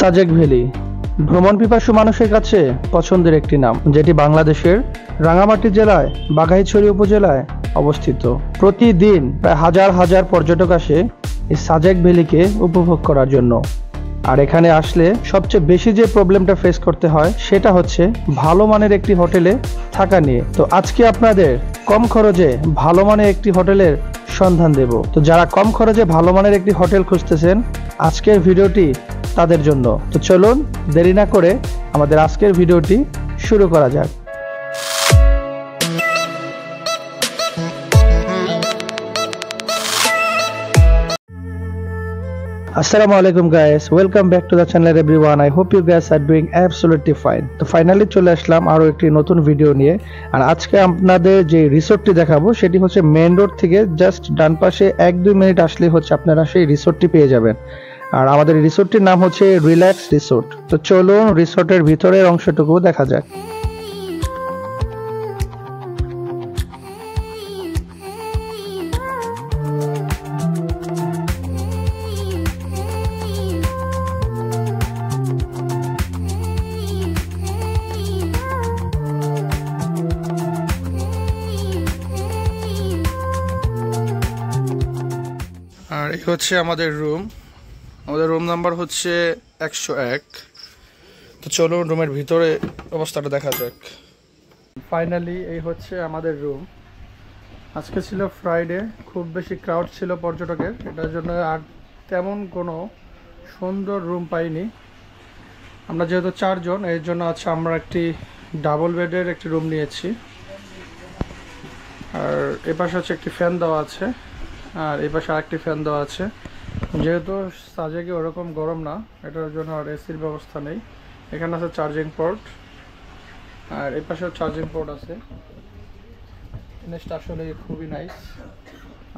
Sajek valley ভ্রমণ পিপাসু মানুষের কাছে পছন্দের একটি নাম, যেটি বাংলাদেশের রাঙ্গামাটি জেলায় বাঘাইছড়ি উপজেলায় অবস্থিত। প্রতিদিন প্রায় হাজার হাজার পর্যটক আসে এই সাজেক ভ্যালিকে উপভোগ করার জন্য। আর এখানে আসলে সবচেয়ে বেশি যে প্রবলেমটা ফেস করতে হয় সেটা হচ্ছে ভালো মানের একটি হোটেলে থাকা নিয়ে। তো আজকে আপনাদের কম খরচে ভালো মানের একটি হোটেলের সন্ধান দেব। তো যারা কম খরচে ভালো মানের একটি হোটেল খুঁজতেছেন, আজকের ভিডিওটি তাদের জন্য। তো চলুন দেরি না করে আমাদের আজকের ভিডিওটি শুরু করা যাক। Assalamu alaikum guys, welcome back to the channel everyone. I hope you guys are doing absolutely fine. তো ফাইনালি চলে আসলাম আরো একটি নতুন ভিডিও নিয়ে। আর আজকে আপনাদের যে রিসোর্টটি দেখাবো সেটি হচ্ছে মেইন রোড থেকে জাস্ট ডান পাশে 1-2 মিনিট আসলে হচ্ছে আপনারা সেই রিসোর্টটি পেয়ে যাবেন। আর আমাদের রিসোর্টটির নাম হচ্ছে রিল্যাক্স রিসোর্ট। তো চলুন রিসোর্টের ভিতরের অংশটুকু দেখা যাক। আর এই হচ্ছে আমাদের রুম নাম্বার হচ্ছে 101। তো চলুন রুমের ভিতরে অবস্থাটা দেখা যাক। ফাইনালি এই হচ্ছে আমাদের রুম। আজকে ছিল ফ্রাইডে, খুব বেশি ক্রাউড ছিল পর্যটকের, এটার জন্য আর তেমন কোনো সুন্দর রুম পাইনি। আমরা যেহেতু 4 জন, এর জন্য আছে আমরা একটি ডাবল বেডের একটি রুম নিয়েছি। আর এপাশে হচ্ছে একটি ফ্যান দেওয়া আছে, আর এই পাশে আরেকটি ফ্যান দেওয়া আছে। যেহেতু সাজেকে ওরকম গরম না, এটার জন্য আর এসির ব্যবস্থা নেই। এখানে আছে চার্জিং পোর্ট, আর এই পাশেও চার্জিং পোর্ট আছে। জিনিসটা আসলে খুবই নাইস।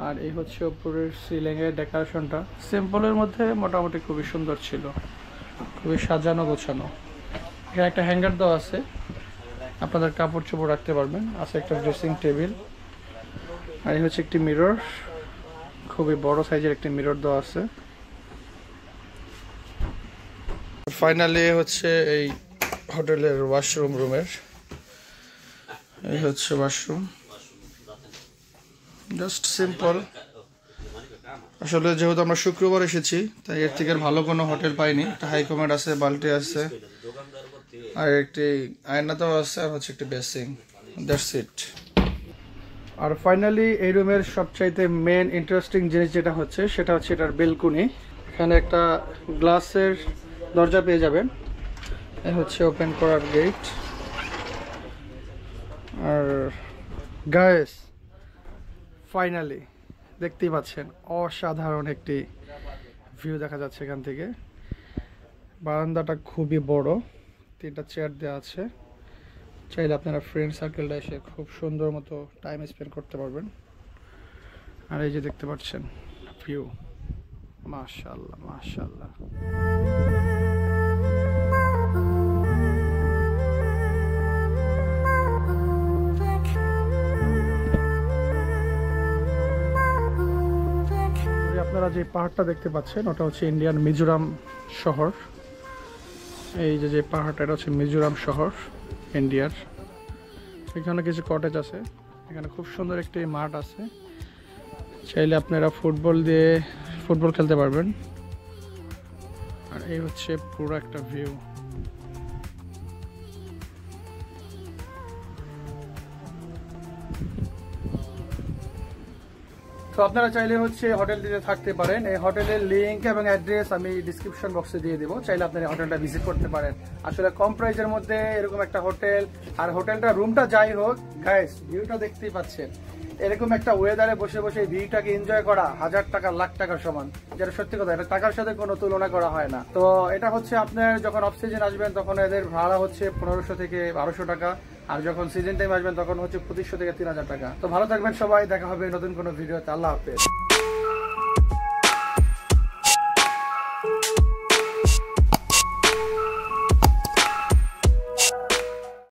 আর এই হচ্ছে উপরের সিলিংয়ের ডেকোরেশনটা সিম্পলের মধ্যে মোটামুটি খুবই সুন্দর ছিল, খুবই সাজানো গোছানো। এখানে একটা হ্যাঙ্গার দেওয়া আছে, আপনাদের কাপড় চোপড় রাখতে পারবেন। আছে একটা ড্রেসিং টেবিল, আর এই হচ্ছে একটি মিরর, খুবই বড় সাইজের একটি মিরর দেওয়া আছে। ফাইনালি হচ্ছে এই হোটেলের ওয়াশরুম, রুমের এই হচ্ছে ওয়াশরুম, জাস্ট সিম্পল। আসলে যেহেতু আমরা শুক্রবার এসেছি, তাই এর থেকে ভালো কোনো হোটেল পাইনি। একটা হাইকমান্ড আছে, বালতি আছে, আর একটি আয়নাটাও আছে, আর হচ্ছে একটি বেসিং। That's it. আর ফাইনালি এই রুমের সবচাইতে মেন ইন্টারেস্টিং জিনিস যেটা হচ্ছে সেটা হচ্ছে এটার বেলকুনি। এখানে একটা গ্লাসের দরজা পেয়ে যাবেন, এই হচ্ছে ওপেন করার গেট। আর গাইস ফাইনালি দেখতেই পাচ্ছেন অসাধারণ একটি ভিউ দেখা যাচ্ছে এখান থেকে। বারান্দাটা খুবই বড়, 3টা চেয়ার দেওয়া আছে। চাইলে আপনারা ফ্রেন্ড সার্কেলটা এসে খুব সুন্দর মতো টাইম স্পেন্ড করতে পারবেন। আর এই যে দেখতে পাচ্ছেন ভিউ, মাশাআল্লাহ মাশাআল্লাহ। আপনারা যে পাহাড়টা দেখতে পাচ্ছেন ওটা হচ্ছে ইন্ডিয়ান মিজোরাম শহর। এই যে পাহাড়টা, এটা হচ্ছে মিজোরাম শহর ইন্ডিয়ার। এখানে কিছু কটেজ আছে, এখানে খুব সুন্দর একটি মাঠ আছে, চাইলে আপনারা ফুটবল খেলতে পারবেন। আর এই হচ্ছে পুরো একটা ভিউ। তো আপনারা চাইলে হচ্ছে হোটেলটিতে থাকতে পারেন। এই হোটেলের লিংক এবং অ্যাড্রেস আমি ডিসক্রিপশন বক্সে দিয়ে দেবো, চাইলে আপনারা হোটেলটা ভিজিট করতে পারেন। আসলে কম প্রাইসের মধ্যে এরকম একটা হোটেল, আর হোটেলটা রুমটা যাই হোক, গাইস ভিউটা দেখতেই পাচ্ছেন। এরকম একটা ওয়েদারে বসে বসে ভিউটাকে এনজয় করা 1000 টাকা লাখ টাকার সমান, যেটা সত্যি কথা, এটা টাকার সাথে কোনো তুলনা করা হয় না। তো এটা হচ্ছে আপনার যখন অফ সিজন আসবেন তখন এদের ভাড়া হচ্ছে 1500 থেকে 1200 টাকা, আর যখন সিজন টাইম আসবেন তখন হচ্ছে 2500 থেকে 3000 টাকা। তো ভালো থাকবেন সবাই, দেখা হবে নতুন কোনো ভিডিওতে। আল্লাহ হাফেজ।